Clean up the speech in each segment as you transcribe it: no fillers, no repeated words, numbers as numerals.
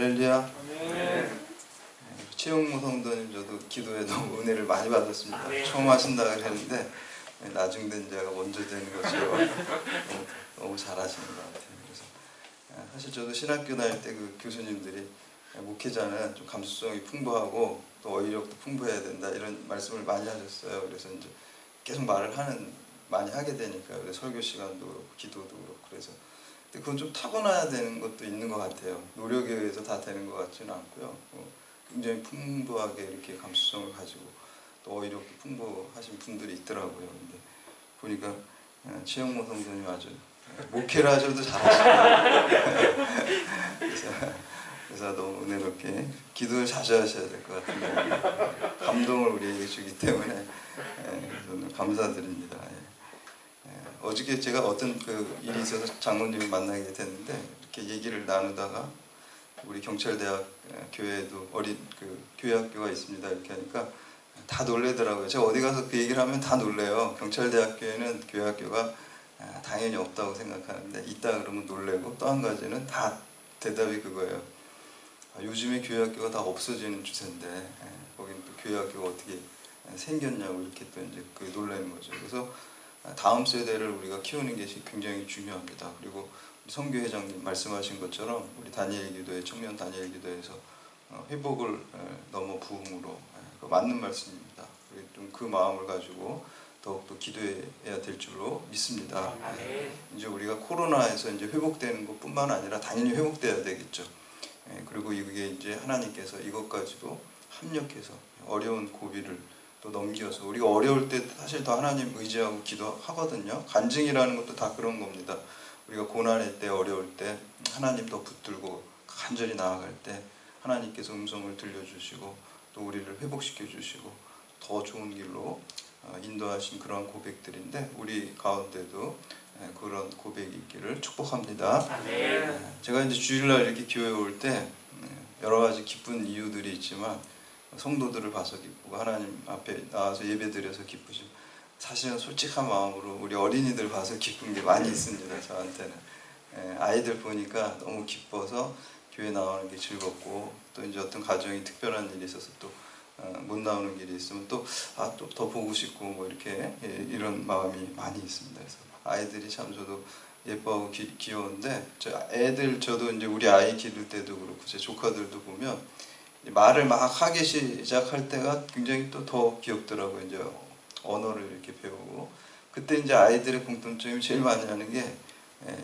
할렐루야. 최용무 성도님 저도 기도에 너무 은혜를 많이 받았습니다. 처음 하신다 그랬는데 나중된 자가 먼저 되는 것처럼 너무 잘하시는 것 같아요. 그래서 사실 저도 신학교 다닐 때 그 교수님들이 목회자는 좀 감수성이 풍부하고 또 어휘력도 풍부해야 된다 이런 말씀을 많이 하셨어요. 그래서 이제 계속 많이 하게 되니까요. 그래서 설교 시간도 그렇고 기도도 그렇고 그래서 근데 그건 좀 타고나야 되는 것도 있는 것 같아요. 노력에 의해서 다 되는 것 같지는 않고요. 굉장히 풍부하게 이렇게 감수성을 가지고 또 어휘력도 풍부하신 분들이 있더라고요. 근데 보니까 최영모 성도님 아주 목회를 하셔도 잘하시더라고요. 그래서 너무 은혜롭게 기도를 자주 하셔야 될 것 같은데 감동을 우리에게 주기 때문에 저는 감사드립니다. 어저께 제가 어떤 일이 있어서 장로님을 만나게 됐는데 이렇게 얘기를 나누다가 우리 경찰대학 교회에도 어린 교회학교가 있습니다 이렇게 하니까 다 놀래더라고요. 제가 어디 가서 그 얘기를 하면 다 놀래요. 경찰대학교에는 교회학교가 당연히 없다고 생각하는데 있다 그러면 놀래고 또 한 가지는 다 대답이 그거예요. 요즘에 교회학교가 다 없어지는 추세인데 거기는 또 교회학교가 어떻게 생겼냐고 이렇게 또 이제 놀라는 거죠. 그래서 다음 세대를 우리가 키우는 게 굉장히 중요합니다. 그리고 우리 성교회장님 말씀하신 것처럼 우리 다니엘 기도회, 청년 다니엘 기도회에서 회복을 넘어 부흥으로 맞는 말씀입니다. 좀 그 마음을 가지고 더욱더 기도해야 될 줄로 믿습니다. 이제 우리가 코로나에서 이제 회복되는 것뿐만 아니라 당연히 회복돼야 되겠죠. 그리고 이게 이제 하나님께서 이것까지도 합력해서 어려운 고비를 또 넘겨서 우리가 어려울 때 사실 더 하나님 의지하고 기도하거든요. 간증이라는 것도 다 그런 겁니다. 우리가 고난의 때 어려울 때 하나님 더 붙들고 간절히 나아갈 때 하나님께서 음성을 들려주시고 또 우리를 회복시켜 주시고 더 좋은 길로 인도하신 그런 고백들인데 우리 가운데도 그런 고백이 있기를 축복합니다. 제가 이제 주일날 이렇게 교회에 올 때 여러 가지 기쁜 이유들이 있지만 성도들을 봐서 기쁘고 하나님 앞에 나와서 예배드려서 기쁘시고 사실은 솔직한 마음으로 우리 어린이들 봐서 기쁜 게 많이 있습니다. 저한테는 아이들 보니까 너무 기뻐서 교회 나오는 게 즐겁고 또 이제 어떤 가정이 특별한 일이 있어서 또 못 나오는 길이 있으면 또 더 보고 싶고 뭐 이렇게 이런 마음이 많이 있습니다. 그래서 아이들이 참 저도 예뻐하고 귀여운데 저도 이제 우리 아이 기를 때도 그렇고 제 조카들도 보면 말을 막 하기 시작할 때가 굉장히 또 더 귀엽더라고요. 이제 언어를 이렇게 배우고 그때 이제 아이들의 공통점이 제일 많이 하는 게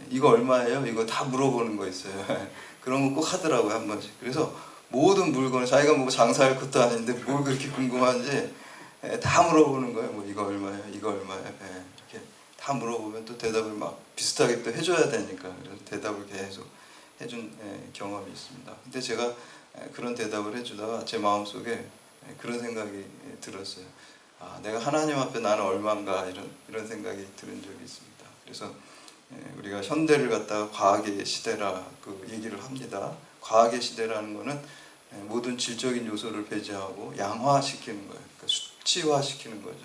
이거 얼마예요? 이거 다 물어보는 거 있어요. 그런 거 꼭 하더라고요 한 번씩. 그래서 모든 물건을 자기가 뭐 장사할 것도 아닌데 뭘 그렇게 궁금한지 다 물어보는 거예요. 뭐 이거 얼마예요? 이거 얼마예요? 이렇게 다 물어보면 또 대답을 막 비슷하게 또 해줘야 되니까 그래서 대답을 계속 해준 경험이 있습니다. 근데 제가 그런 대답을 해주다가 제 마음속에 그런 생각이 들었어요. 내가 하나님 앞에 나는 얼마인가 이런 생각이 들은 적이 있습니다. 그래서 우리가 현대를 갖다가 과학의 시대라 얘기를 합니다. 과학의 시대라는 것은 모든 질적인 요소를 배제하고 양화시키는 거예요. 그러니까 수치화시키는 거죠.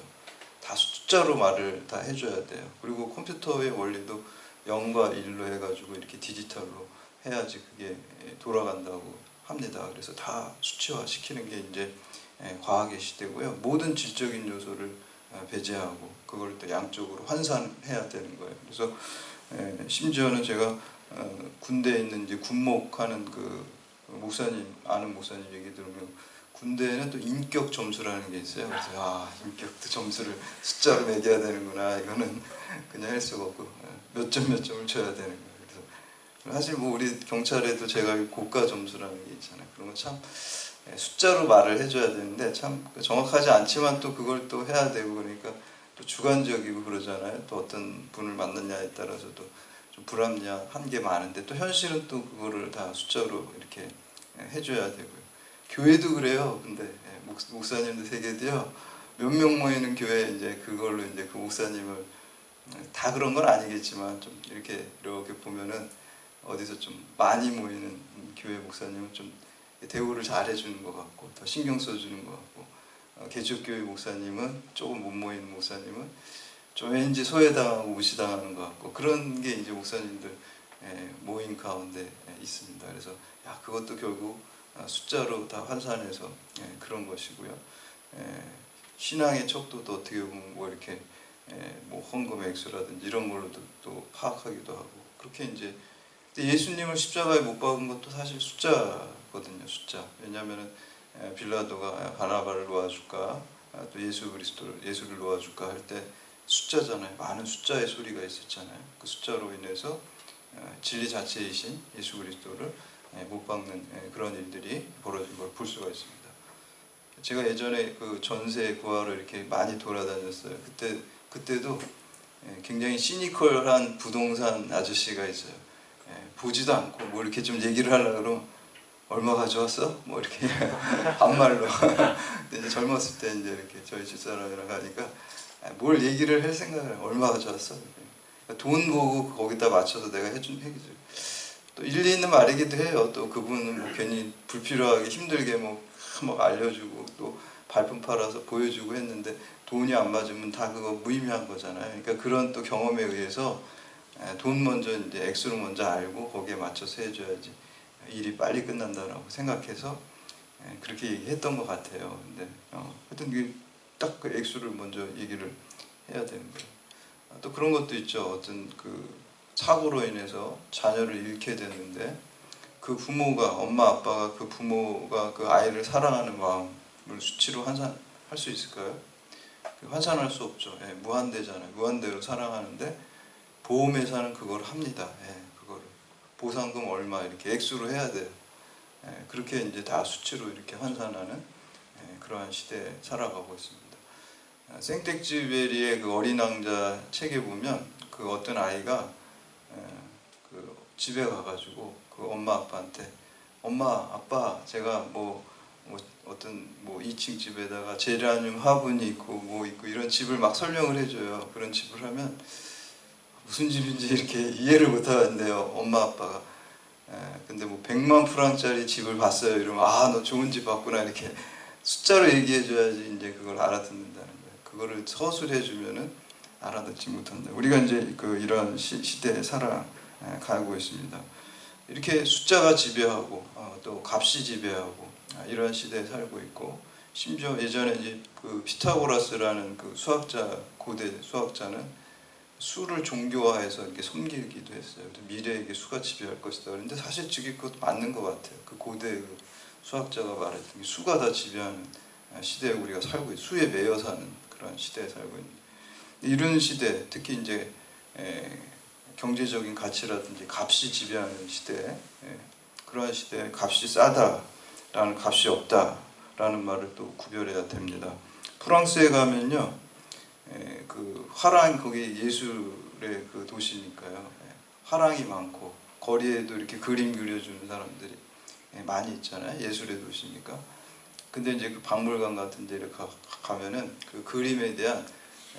다 숫자로 말을 다 해줘야 돼요. 그리고 컴퓨터의 원리도 0과 1로 해가지고 이렇게 디지털로 해야지 그게 돌아간다고 합니다. 그래서 다 수치화 시키는 게 이제 과학의 시대고요. 모든 질적인 요소를 배제하고 그걸 또 양쪽으로 환산해야 되는 거예요. 그래서 심지어는 제가 군대에 있는 이제 군목하는 목사님 아는 목사님 얘기 들으면 군대에는 또 인격 점수라는 게 있어요. 그래서 인격도 점수를 숫자로 매겨야 되는구나. 이거는 그냥 할 수가 없고 몇 점을 줘야 되는 거예요. 그래서 사실 뭐 우리 경찰에도 제가 고가 점수라는 게 있잖아요. 그런 거 참 숫자로 말을 해줘야 되는데 참 정확하지 않지만 또 그걸 또 해야 되고 그러니까 또 주관적이고 그러잖아요. 또 어떤 분을 만났냐에 따라서도 좀 불합리한 게 많은데 또 현실은 또 그거를 다 숫자로 이렇게 해줘야 되고요. 교회도 그래요. 근데 목사님들 세계도요. 몇 명 모이는 교회 이제 그걸로 이제 그 목사님을 다 그런 건 아니겠지만 좀 이렇게 보면은 어디서 좀 많이 모이는 교회 목사님은 좀 대우를 잘 해주는 것 같고 더 신경 써주는 것 같고 개척교회 목사님은 조금 못 모이는 목사님은 좀 왠지 소외당하고 무시당하는 것 같고 그런 게 이제 목사님들 모임 가운데 있습니다. 그래서 그것도 결국 숫자로 다 환산해서 그런 것이고요. 신앙의 척도도 어떻게 보면 뭐 이렇게 뭐 헌금 액수라든지 이런 걸로도 또 파악하기도 하고 그렇게 이제 예수님을 십자가에 못 박은 것도 사실 숫자거든요. 숫자. 왜냐하면은 빌라도가 바나바를 놓아줄까 또 예수를 놓아줄까 할 때 숫자잖아요. 많은 숫자의 소리가 있었잖아요. 그 숫자로 인해서 진리 자체이신 예수 그리스도를 못 박는 그런 일들이 벌어진 걸 볼 수가 있습니다. 제가 예전에 그 전세 구하러 이렇게 많이 돌아다녔어요. 그때도 굉장히 시니컬한 부동산 아저씨가 있어요. 보지도 않고 뭐 이렇게 좀 얘기를 하려고 그러면 얼마 가져왔어? 뭐 이렇게 반말로. 근데 이제 젊었을 때 이제 이렇게 저희 집사람이랑 가니까 뭘 얘기를 할 생각을 얼마 가져왔어? 돈 보고 거기다 맞춰서 내가 해주죠. 또 일리 있는 말이기도 해요. 또 그분은 뭐 괜히 불필요하게 힘들게 막 알려주고 또 발품 팔아서 보여주고 했는데 돈이 안 맞으면 다 그거 무의미한 거잖아요. 그러니까 그런 또 경험에 의해서 돈 먼저 이제 액수를 먼저 알고 거기에 맞춰서 해줘야지 일이 빨리 끝난다라고 생각해서 그렇게 얘기했던 것 같아요. 근데 하여튼 딱 그 액수를 먼저 얘기를 해야 되는 거예요. 또 그런 것도 있죠. 어떤 그 사고로 인해서 자녀를 잃게 됐는데 그 부모가 엄마 아빠가 그 부모가 그 아이를 사랑하는 마음을 수치로 환산할 수 있을까요? 환산할 수 없죠. 무한대잖아요. 무한대로 사랑하는데 보험회사는 그걸 합니다. 그거를 보상금 얼마 이렇게 액수로 해야 돼요. 그렇게 이제 다 수치로 이렇게 환산하는 그러한 시대에 살아가고 있습니다. 생텍쥐베리의 그 어린 왕자 책에 보면 그 어떤 아이가 그 집에 가가지고 그 엄마 아빠한테 엄마 아빠 제가 뭐 어떤 뭐 2층 집에다가 제라늄 화분이 있고 뭐 있고 이런 집을 막 설명을 해줘요. 그런 집을 하면 무슨 집인지 이렇게 이해를 못 하는데요. 엄마 아빠가. 근데 뭐 100만 프랑짜리 집을 봤어요. 이러면 너 좋은 집 봤구나 이렇게 숫자로 얘기해줘야지 이제 그걸 알아듣는다는 거예요. 그거를 서술해 주면은 알아듣지 못한다. 우리가 이제 이런 시대에 살아가고 있습니다. 이렇게 숫자가 지배하고 또 값이 지배하고 이런 시대에 살고 있고 심지어 예전에 이제 그 피타고라스라는 그 고대 수학자는 수를 종교화해서 이렇게 섬기기도 했어요. 미래에 이게 수가 지배할 것이다. 그런데 사실 그것도 맞는 것 같아요. 그 고대 그 수학자가 말했던 수가 다 지배하는 시대에 우리가 살고 있어요. 수에 매여 사는 그런 시대에 살고 있는. 이런 시대, 특히 이제 경제적인 가치라든지 값이 지배하는 시대, 그러한 시대에 값이 싸다라는 값이 없다라는 말을 또 구별해야 됩니다. 프랑스에 가면요, 그 화랑 거기 예술의 그 도시니까요, 화랑이 많고 거리에도 이렇게 그림 그려주는 사람들이 많이 있잖아요. 예술의 도시니까. 근데 이제 그 박물관 같은 데를 가면은 그 그림에 대한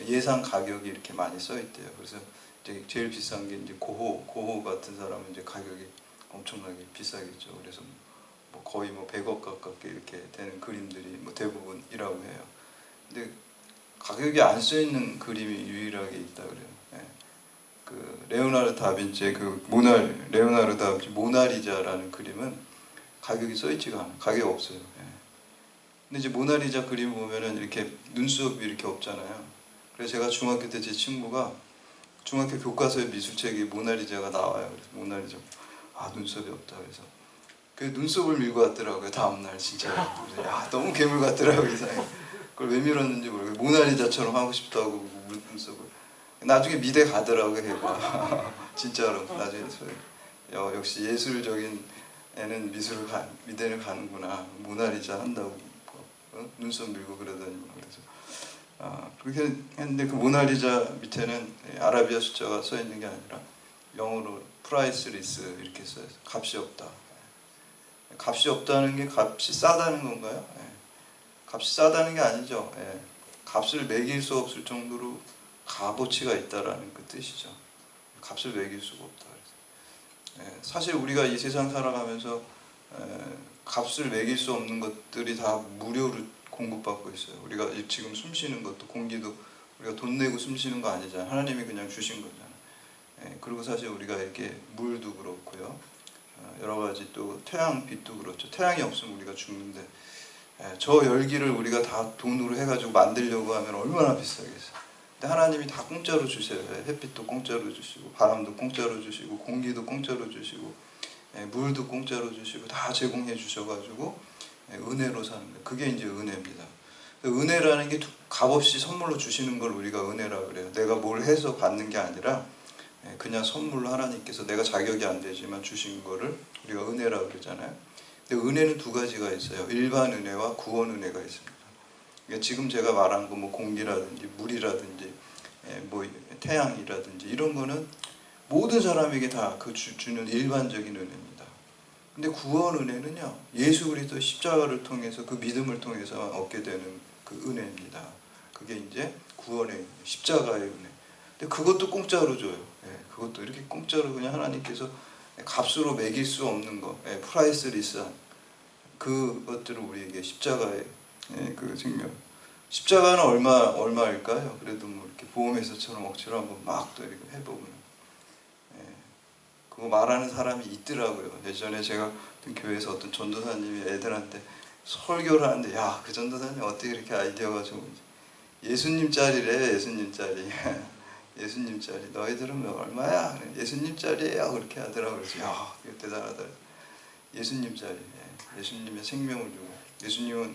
예상 가격이 이렇게 많이 써 있대요. 그래서 이제 제일 비싼 게 이제 고호 같은 사람은 이제 가격이 엄청나게 비싸겠죠. 그래서 뭐 거의 100억 가깝게 이렇게 되는 그림들이 뭐 대부분이라고 해요. 근데 가격이 안 써 있는 그림이 유일하게 있다 그래요. 그 레오나르도 다빈치의 레오나르도 다빈치 모나리자라는 그림은 가격이 써 있지가 않아요. 가격이 없어요. 근데 이제 모나리자 그림 보면은 이렇게 눈썹이 이렇게 없잖아요. 그래서 제가 중학교 때 제 친구가 중학교 교과서에 미술책에 모나리자가 나와요. 그래서 모나리자 눈썹이 없다. 그래서 그 눈썹을 밀고 왔더라고요. 다음날 진짜. 너무 괴물 같더라고요. 이상하게. 그걸 왜 밀었는지 모르겠어요. 모나리자처럼 하고 싶다고 눈썹을. 나중에 미대 가더라고요. 걔가. 진짜로. 나중에 역시 예술적인 애는 미대를 가는구나. 모나리자 한다고 눈썹 밀고 그러더니 그래서 그렇게 했는데 그 모나리자 밑에는 아라비아 숫자가 써 있는 게 아니라 영어로 프라이스리스 이렇게 써 있어요. 값이 없다. 값이 없다는 게 값이 싸다는 건가요? 값이 싸다는 게 아니죠. 값을 매길 수 없을 정도로 값어치가 있다라는 그 뜻이죠. 값을 매길 수가 없다. 사실 우리가 이 세상 살아가면서 값을 매길 수 없는 것들이 다 무료로 공급받고 있어요. 우리가 지금 숨쉬는 것도 공기도 우리가 돈 내고 숨쉬는 거 아니잖아요. 하나님이 그냥 주신 거잖아요. 그리고 사실 우리가 이렇게 물도 그렇고요. 여러 가지 또 태양빛도 그렇죠. 태양이 없으면 우리가 죽는데 저 열기를 우리가 다 돈으로 해가지고 만들려고 하면 얼마나 비싸겠어요. 근데 하나님이 다 공짜로 주세요. 햇빛도 공짜로 주시고 바람도 공짜로 주시고 공기도 공짜로 주시고 물도 공짜로 주시고 다 제공해 주셔가지고 은혜로 사는 거예요. 그게 이제 은혜입니다. 은혜라는 게 값없이 선물로 주시는 걸 우리가 은혜라 그래요. 내가 뭘 해서 받는 게 아니라 그냥 선물로 하나님께서 내가 자격이 안 되지만 주신 거를 우리가 은혜라 그러잖아요. 근데 은혜는 두 가지가 있어요. 일반 은혜와 구원 은혜가 있습니다. 그러니까 지금 제가 말한 거 뭐 공기라든지 물이라든지 뭐 태양이라든지 이런 거는 모든 사람에게 다 그 주는 일반적인 은혜입니다. 근데 구원 은혜는요, 예수 그리스도 십자가를 통해서 그 믿음을 통해서 얻게 되는 그 은혜입니다. 그게 이제 구원의 은혜, 십자가의 은혜. 근데 그것도 공짜로 줘요. 그것도 이렇게 공짜로 그냥 하나님께서 값으로 매길 수 없는 거, 프라이스리스한 그것들을 우리에게 십자가의 그 생명. 십자가는 얼마일까요? 그래도 뭐 이렇게 보험회사처럼 억지로 한번 막 또 이렇게 해보면 그거 말하는 사람이 있더라고요. 예전에 제가 어떤 교회에서 어떤 전도사님이 애들한테 설교를 하는데, 야, 그 전도사님 어떻게 이렇게 아이디어가 좋은지. 예수님짜리래, 예수님짜리. 예수님짜리. 너희들은 얼마야? 예수님짜리예요. 그렇게 하더라고요. 그래서 야, 이거 대단하다. 예수님짜리. 예수님의 생명을 주고. 예수님은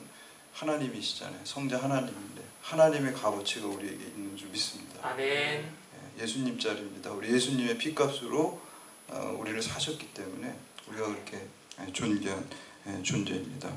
하나님이시잖아요. 성자 하나님인데 하나님의 값어치가 우리에게 있는 줄 믿습니다. 아멘. 예수님짜리입니다. 우리 예수님의 피값으로 우리를 사셨기 때문에 우리가 그렇게 존귀한 존재입니다.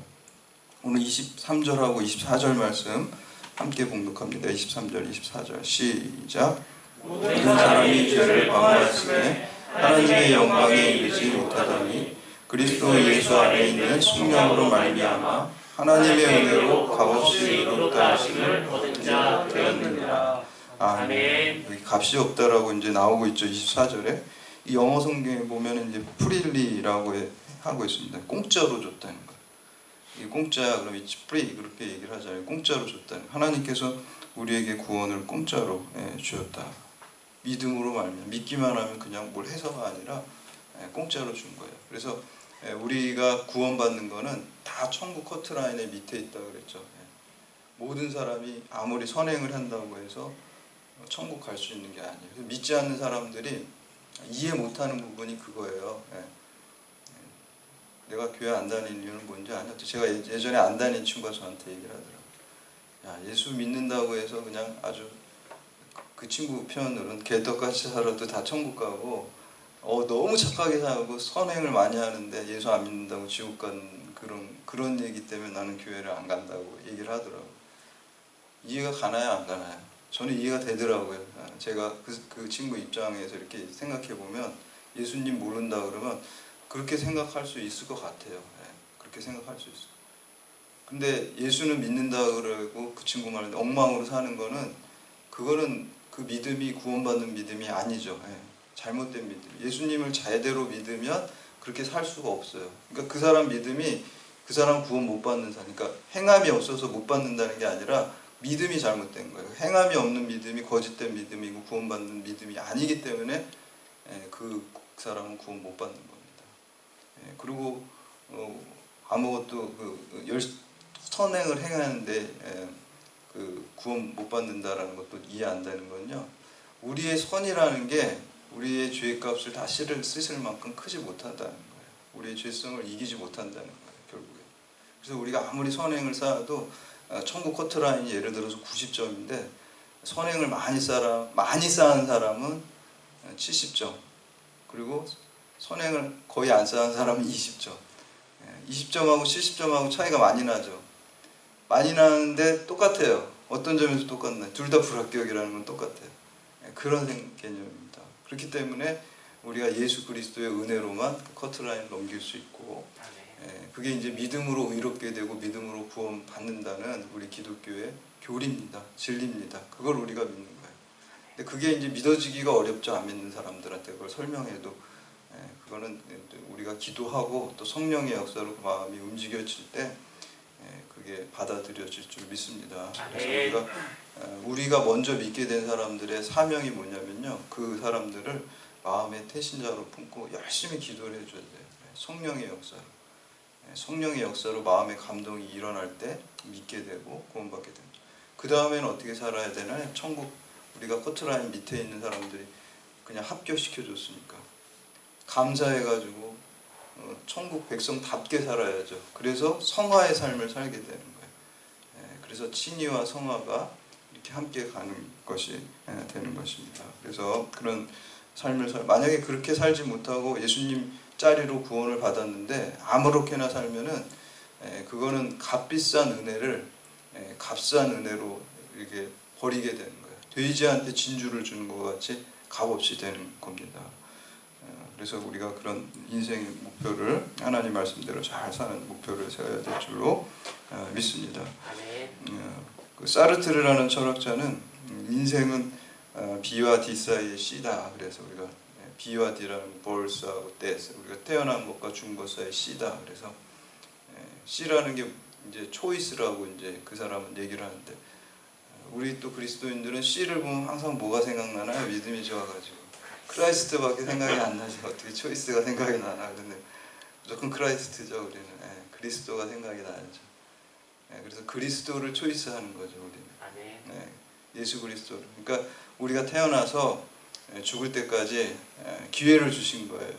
오늘 23절하고 24절 말씀 함께 봉독합니다. 23절, 24절 시작. 모든 사람이 주를 방황하시되 하나님의 영광에 이르지 못하더니 그리스도 예수 안에 있는 성령으로 말미암아 하나님의 은혜로 값없이 이롭다 하심을 얻은 자 되었느니라. 아멘. 여기 값이 없다라고 이제 나오고 있죠. 24절에 이 영어 성경에 보면 이제 프리리라고 하고 있습니다. 공짜로 줬다는 거예요. 이 공짜야 그럼 it's free 그렇게 얘기를 하잖아요. 공짜로 줬다는 거예요. 하나님께서 우리에게 구원을 공짜로 주었다. 믿음으로 말미암아 믿기만 하면 그냥 뭘 해서가 아니라 공짜로 준 거예요. 그래서 우리가 구원받는 거는 다 천국 커트라인의 밑에 있다 그랬죠. 모든 사람이 아무리 선행을 한다고 해서 천국 갈 수 있는 게 아니에요. 그래서 믿지 않는 사람들이 이해 못하는 부분이 그거예요. 내가 교회 안 다니는 이유는 뭔지 아냐? 제가 예전에 안 다니는 친구가 저한테 얘기를 하더라고요. 야, 예수 믿는다고 해서 그냥 아주 그 친구 표현으로는 개떡같이 살아도 다 천국 가고 너무 착하게 살고 선행을 많이 하는데 예수 안 믿는다고 지옥 가는 그런 얘기 때문에 나는 교회를 안 간다고 얘기를 하더라고요. 이해가 가나요, 안 가나요? 저는 이해가 되더라고요. 제가 그 친구 입장에서 이렇게 생각해 보면 예수님 모른다 그러면 그렇게 생각할 수 있을 것 같아요. 그렇게 생각할 수 있어요. 근데 예수는 믿는다 그러고 그 친구 말은 엉망으로 사는 거는 그거는 그 믿음이 구원받는 믿음이 아니죠. 잘못된 믿음. 예수님을 제대로 믿으면 그렇게 살 수가 없어요. 그러니까 그 사람 믿음이 그 사람 구원 못 받는 사람. 그러니까 행함이 없어서 못 받는다는 게 아니라 믿음이 잘못된 거예요. 행함이 없는 믿음이 거짓된 믿음이고 구원받는 믿음이 아니기 때문에 그 사람은 구원 못 받는 겁니다. 그리고 아무것도 선행을 행하는데 그 구원 못 받는다라는 것도 이해 안 되는 건요. 우리의 선이라는 게 우리의 죄값을 다 쓰실 만큼 크지 못한다는 거예요. 우리의 죄성을 이기지 못한다는 거예요. 결국에. 그래서 우리가 아무리 선행을 쌓아도 천국 커트라인이 예를 들어서 90점인데 선행을 많이 쌓은 사람은 70점 그리고 선행을 거의 안 쌓은 사람은 20점 20점하고 70점하고 차이가 많이 나죠. 많이 나는데 똑같아요. 어떤 점에서 똑같나요? 둘 다 불합격이라는 건 똑같아요. 그런 개념입니다. 그렇기 때문에 우리가 예수 그리스도의 은혜로만 커트라인을 넘길 수 있고 그게 이제 믿음으로 의롭게 되고 믿음으로 구원 받는다는 우리 기독교의 교리입니다. 진리입니다. 그걸 우리가 믿는 거예요. 근데 그게 이제 믿어지기가 어렵죠. 안 믿는 사람들한테 그걸 설명해도 그거는 우리가 기도하고 또 성령의 역사로 그 마음이 움직여질 때 그게 받아들여질 줄 믿습니다. 그래서 우리가 먼저 믿게 된 사람들의 사명이 뭐냐면요. 그 사람들을 마음의 태신자로 품고 열심히 기도를 해줘야 돼요. 성령의 역사로. 성령의 역사로 마음의 감동이 일어날 때 믿게 되고 구원받게 됩니다. 그 다음에는 어떻게 살아야 되나요? 천국, 우리가 커트라인 밑에 있는 사람들이 그냥 합격시켜줬으니까 감사해가지고 천국 백성답게 살아야죠. 그래서 성화의 삶을 살게 되는 거예요. 그래서 친의와 성화가 이렇게 함께 가는 것이 되는 것입니다. 그래서 그런 삶을 만약에 그렇게 살지 못하고 예수님 자리로 구원을 받았는데 아무렇게나 살면은 그거는 값비싼 은혜를 값싼 은혜로 이렇게 버리게 되는 거예요. 돼지한테 진주를 주는 것 같이 값없이 되는 겁니다. 그래서 우리가 그런 인생의 목표를 하나님 말씀대로 잘 사는 목표를 세워야 될 줄로 믿습니다. 그 사르트르라는 철학자는 인생은 B와 D 사이의 C다. 그래서 우리가 B와 D라는 벌스하고 데스, 우리가 태어난 것과 죽은 것 사이의 C다. 그래서 C라는 게 이제 초이스라고 이제 그 사람은 얘기를 하는데, 우리 또 그리스도인들은 C를 보면 항상 뭐가 생각나나요? 믿음이 좋아가지고 크라이스트밖에 생각이 안 나죠. 어떻게 초이스가 생각이 나나? 근데 무조건 크라이스트죠. 우리는 그리스도가 생각이 나죠. 그래서 그리스도를 초이스하는 거죠. 우리는 예수 그리스도를. 그러니까 우리가 태어나서 죽을 때까지 기회를 주신 거예요.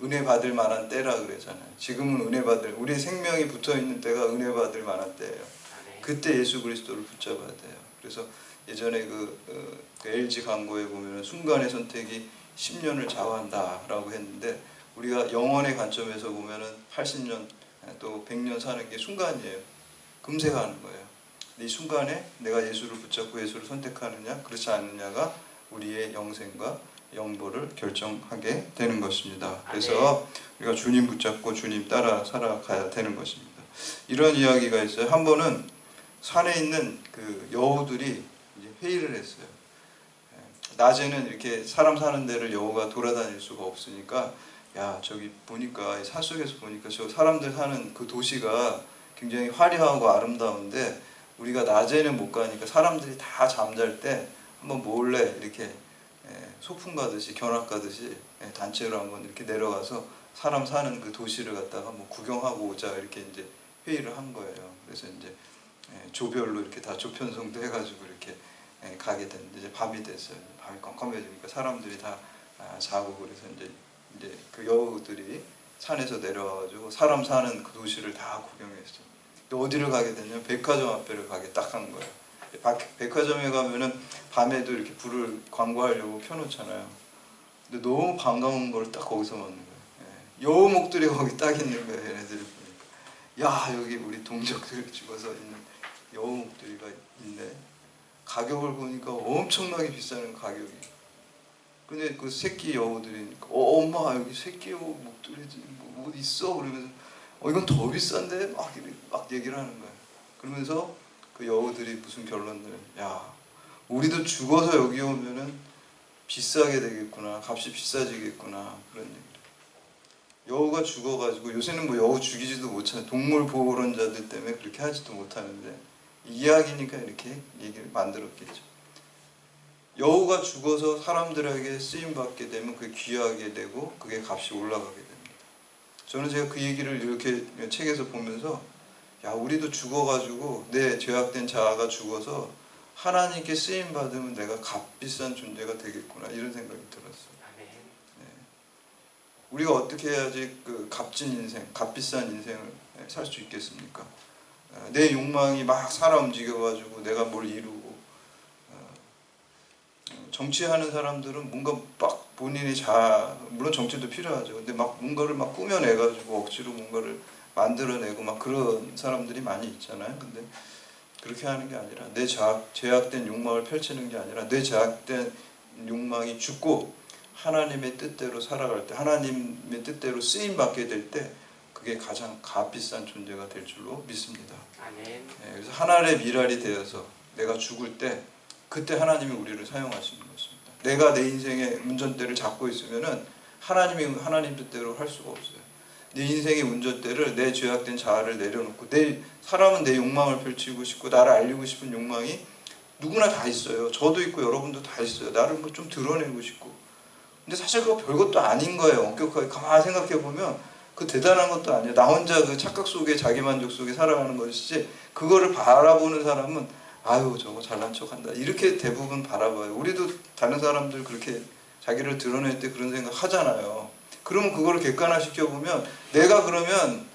은혜 받을 만한 때라 그러잖아요. 지금은 은혜 받을, 우리의 생명이 붙어있는 때가 은혜 받을 만한 때예요. 그때 예수 그리스도를 붙잡아야 돼요. 그래서 예전에 그 LG 광고에 보면 순간의 선택이 10년을 좌우한다 라고 했는데, 우리가 영원의 관점에서 보면 80년 또 100년 사는 게 순간이에요. 금세 가는 거예요. 이 순간에 내가 예수를 붙잡고 예수를 선택하느냐 그렇지 않느냐가 우리의 영생과 영보를 결정하게 되는 것입니다. 그래서 우리가 주님 붙잡고 주님 따라 살아가야 되는 것입니다. 이런 이야기가 있어요. 한 번은 산에 있는 그 여우들이 이제 회의를 했어요. 낮에는 이렇게 사람 사는 데를 여우가 돌아다닐 수가 없으니까, 야, 저기 보니까 산속에서 보니까 저 사람들 사는 그 도시가 굉장히 화려하고 아름다운데 우리가 낮에는 못 가니까 사람들이 다 잠잘 때 한번 몰래 이렇게 소풍 가듯이 견학 가듯이 단체로 한번 이렇게 내려가서 사람 사는 그 도시를 갖다가 한번 구경하고 오자, 이렇게 이제 회의를 한 거예요. 그래서 이제 조별로 이렇게 다 조편성도 해가지고 이렇게 가게 됐는데, 이제 밤이 됐어요. 밤이 깜깜해지니까 사람들이 다 자고, 그래서 이제 그 여우들이 산에서 내려와가지고 사람 사는 그 도시를 다 구경했어요. 어디를 가게 됐냐면 백화점 앞에를 가게 딱 한 거예요. 백화점에 가면은 밤에도 이렇게 불을 광고하려고 켜놓잖아요. 근데 너무 반가운 걸 딱 거기서 맞는 거예요. 여우 목들이 거기 딱 있는 거예요. 얘네들이 보니까, 야, 여기 우리 동족들 죽어서 있는 여우 목들이가 있네. 가격을 보니까 엄청나게 비싸는 가격이. 근데 그 새끼 여우들이 엄마 여기 새끼 여우 목들이 뭐 있어? 그러면서 이건 더 비싼데? 막 얘기를 하는 거예요. 그러면서 그 여우들이 무슨 결론을, 야, 우리도 죽어서 여기 오면은 비싸게 되겠구나, 값이 비싸지겠구나, 그런 얘기를. 여우가 죽어가지고, 요새는 뭐 여우 죽이지도 못하는 동물보호론자들 때문에 그렇게 하지도 못하는데, 이야기니까 이렇게 얘기를 만들었겠죠. 여우가 죽어서 사람들에게 쓰임받게 되면 그게 귀하게 되고 그게 값이 올라가게 됩니다. 저는 제가 그 얘기를 이렇게 책에서 보면서, 야, 우리도 죽어가지고 내 죄악된 자아가 죽어서 하나님께 쓰임받으면 내가 값비싼 존재가 되겠구나, 이런 생각이 들었어요. 우리가 어떻게 해야지 그 값진 인생, 값비싼 인생을 살 수 있겠습니까? 내 욕망이 막 살아 움직여가지고 내가 뭘 이루고, 정치하는 사람들은 뭔가 막 본인이 물론 정치도 필요하죠. 근데 막 뭔가를 막 꾸며내가지고 억지로 뭔가를 만들어내고 막 그런 사람들이 많이 있잖아요. 근데 그렇게 하는 게 아니라, 내 죄악된 욕망을 펼치는 게 아니라, 내 죄악된 욕망이 죽고 하나님의 뜻대로 살아갈 때, 하나님의 뜻대로 쓰임받게 될 때, 그게 가장 값비싼 존재가 될 줄로 믿습니다. 그래서 하나님의 미랄이 되어서 내가 죽을 때, 그때 하나님이 우리를 사용하시는 것입니다. 내가 내 인생의 운전대를 잡고 있으면은 하나님이 하나님 뜻대로 할 수가 없어요. 내 인생의 운전대를, 내 죄악된 자아를 내려놓고, 사람은 내 욕망을 펼치고 싶고 나를 알리고 싶은 욕망이 누구나 다 있어요. 저도 있고 여러분도 다 있어요. 나를 뭐 좀 드러내고 싶고, 근데 사실 그거 별것도 아닌 거예요. 엄격하게 가만히 생각해 보면 그 대단한 것도 아니에요. 나 혼자 그 착각 속에 자기 만족 속에 살아가는 것이지 그거를 바라보는 사람은 아유 저거 잘난 척한다 이렇게 대부분 바라봐요. 우리도 다른 사람들 그렇게 자기를 드러낼 때 그런 생각 하잖아요. 그러면 그거를 객관화시켜 보면 내가 그러면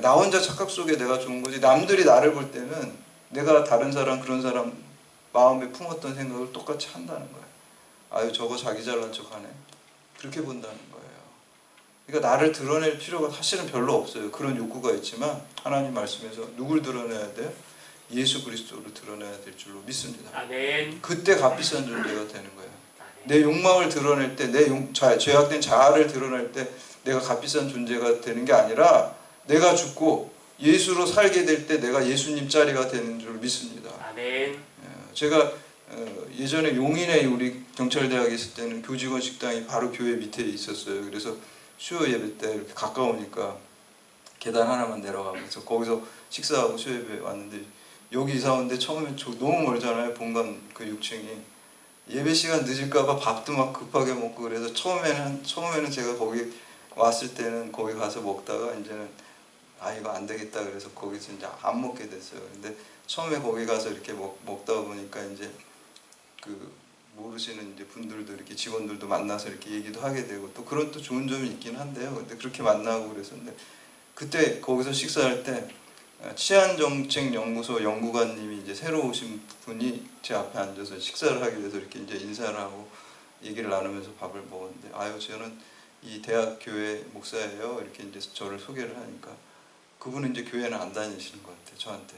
나 혼자 착각 속에 내가 좋은 거지 남들이 나를 볼 때는 내가 다른 사람 그런 사람 마음에 품었던 생각을 똑같이 한다는 거예요. 아유 저거 자기 잘난 척하네 그렇게 본다는 거예요. 그러니까 나를 드러낼 필요가 사실은 별로 없어요. 그런 욕구가 있지만 하나님 말씀에서 누굴 드러내야 돼요? 예수 그리스도를 드러내야 될 줄로 믿습니다. 아멘. 그때 값비싼 존재가 되는 거예요. 아멘. 내 욕망을 드러낼 때, 내 죄악된 자아를 드러낼 때 내가 값비싼 존재가 되는 게 아니라 내가 죽고 예수로 살게 될 때 내가 예수님 자리가 되는 줄 믿습니다. 아멘. 제가 예전에 용인에 우리 경찰대학에 있을 때는 교직원 식당이 바로 교회 밑에 있었어요. 그래서 수요 예배 때 이렇게 가까우니까 계단 하나만 내려가면서 거기서 식사하고 수요 예배 왔는데 여기 이사 온데 처음에 너무 멀잖아요. 본관 그 6층이. 예배 시간 늦을까봐 밥도 막 급하게 먹고 그래서 처음에는 제가 거기 왔을 때는 거기 가서 먹다가 이제는 아 이거 안 되겠다 그래서 거기서 이제 안 먹게 됐어요. 근데 처음에 거기 가서 이렇게 먹다 보니까 이제 그 모르시는 이제 분들도 이렇게 직원들도 만나서 이렇게 얘기도 하게 되고 또 그런 또 좋은 점이 있긴 한데요. 근데 그렇게 만나고 그랬었는데 그때 거기서 식사할 때 치안정책연구소 연구관님이 이제 새로 오신 분이 제 앞에 앉아서 식사를 하게 돼서 이렇게 이제 인사를 하고 얘기를 나누면서 밥을 먹었는데 아유 저는 이 대학 교회 목사예요 이렇게 이제 저를 소개를 하니까 그분은 이제 교회는 안 다니시는 것 같아요. 저한테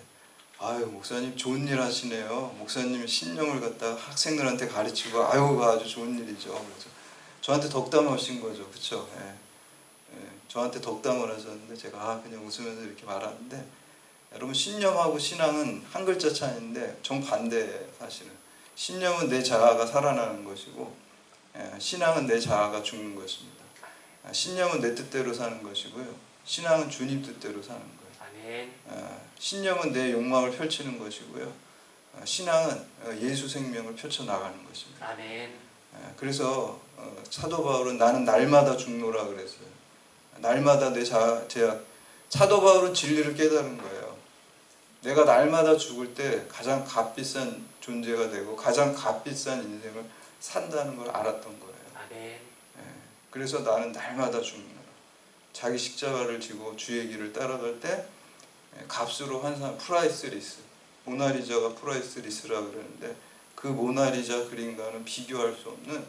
아유 목사님 좋은 일 하시네요. 목사님이 신령을 갖다가 학생들한테 가르치고 아유 아주 좋은 일이죠. 그래서 저한테 덕담을 하신 거죠. 그렇죠? 예. 예. 저한테 덕담을 하셨는데 제가 그냥 웃으면서 이렇게 말하는데 여러분 신념하고 신앙은 한 글자 차이인데 정반대예요. 사실은 신념은 내 자아가 살아나는 것이고 신앙은 내 자아가 죽는 것입니다. 신념은 내 뜻대로 사는 것이고요. 신앙은 주님 뜻대로 사는 거예요. 아멘. 신념은 내 욕망을 펼치는 것이고요. 신앙은 예수 생명을 펼쳐나가는 것입니다. 아멘. 그래서 사도 바울은 나는 날마다 죽노라 그랬어요. 날마다 내 제약. 사도 바울은 진리를 깨달은 거예요. 내가 날마다 죽을 때 가장 값비싼 존재가 되고 가장 값비싼 인생을 산다는 걸 알았던 거예요. 아멘. 그래서 나는 날마다 죽노라. 자기 십자가를 지고 주의 길을 따라갈 때 값으로 환산 프라이스리스 모나리자가 프라이스리스라 그러는데 그 모나리자 그림과는 비교할 수 없는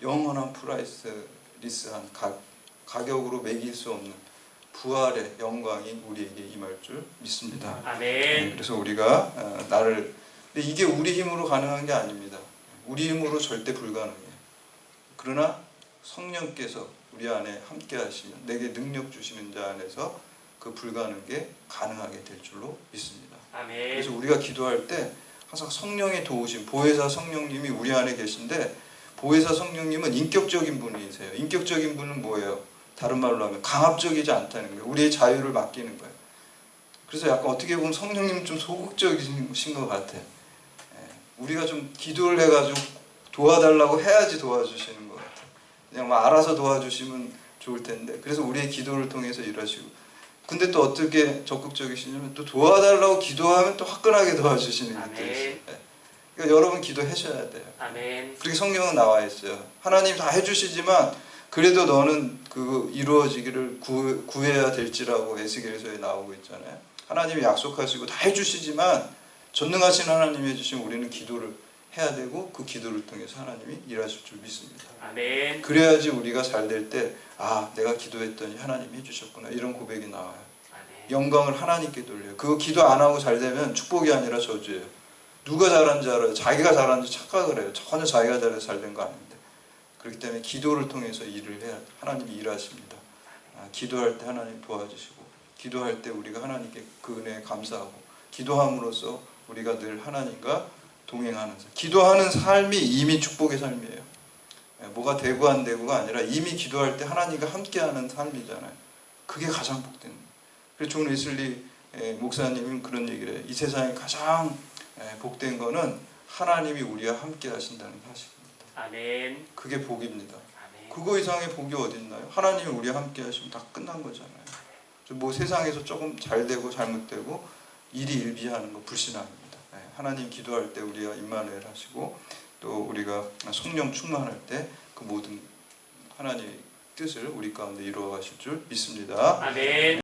영원한 프라이스리스한 가격으로 매길 수 없는 부활의 영광이 우리에게 임할 줄 믿습니다. 아멘. 그래서 우리가 근데 이게 우리 힘으로 가능한 게 아닙니다. 우리 힘으로 절대 불가능해요. 그러나 성령께서 우리 안에 함께 하시면 내게 능력 주시는 자 안에서 그 불가능하게 가능하게 될 줄로 믿습니다. 아멘. 그래서 우리가 기도할 때 항상 성령의 도우심, 보혜사 성령님이 우리 안에 계신데 보혜사 성령님은 인격적인 분이세요. 인격적인 분은 뭐예요? 다른 말로 하면 강압적이지 않다는 거예요. 우리의 자유를 맡기는 거예요. 그래서 약간 어떻게 보면 성령님은 좀 소극적이신 것 같아요. 우리가 좀 기도를 해가지고 도와달라고 해야지 도와주시는 것 같아요. 그냥 막 알아서 도와주시면 좋을 텐데 그래서 우리의 기도를 통해서 일하시고 근데 또 어떻게 적극적이시냐면 또 도와달라고 기도하면 또 화끈하게 도와주시는 게 있어요. 그러니까 여러분 기도하셔야 돼요. 아멘. 그렇게 성경은 나와 있어요. 하나님 다 해주시지만 그래도 너는 그 이루어지기를 구해야 될지라고 에스겔서에 나오고 있잖아요. 하나님이 약속하시고 다 해주시지만 전능하신 하나님이 해주시면 우리는 기도를 해야 되고 그 기도를 통해서 하나님이 일하실 줄 믿습니다. 아멘. 그래야지 우리가 잘 될 때 내가 기도했더니 하나님이 해주셨구나 이런 고백이 나와요. 아멘. 영광을 하나님께 돌려요. 그거 기도 안 하고 잘 되면 축복이 아니라 저주예요. 누가 잘한 줄 알아요? 자기가 잘한 줄 착각을 해요. 전혀 자기가 잘해서 잘 된 거 아닌데. 그렇기 때문에 기도를 통해서 일을 해야 돼요. 하나님이 일하십니다. 기도할 때 하나님 도와주시고 기도할 때 우리가 하나님께 그 은혜에 감사하고 기도함으로써 우리가 늘 하나님과 동행하는 삶. 기도하는 삶이 이미 축복의 삶이에요. 뭐가 되고 안 되고가 아니라 이미 기도할 때 하나님과 함께하는 삶이잖아요. 그게 가장 복된 거예요. 그래서 존 웨슬리 목사님은 그런 얘기를 해요. 이 세상에 가장 복된 거는 하나님이 우리와 함께 하신다는 사실입니다. 아멘. 그게 복입니다. 그거 이상의 복이 어디 있나요? 하나님이 우리와 함께 하시면 다 끝난 거잖아요. 뭐 세상에서 조금 잘 되고 잘못되고 일이 일비하는 거 불신앙입니다. 하나님 기도할 때 우리가 임마누엘 하시고 또 우리가 성령 충만할 때 그 모든 하나님의 뜻을 우리 가운데 이루어 가실 줄 믿습니다. 아멘.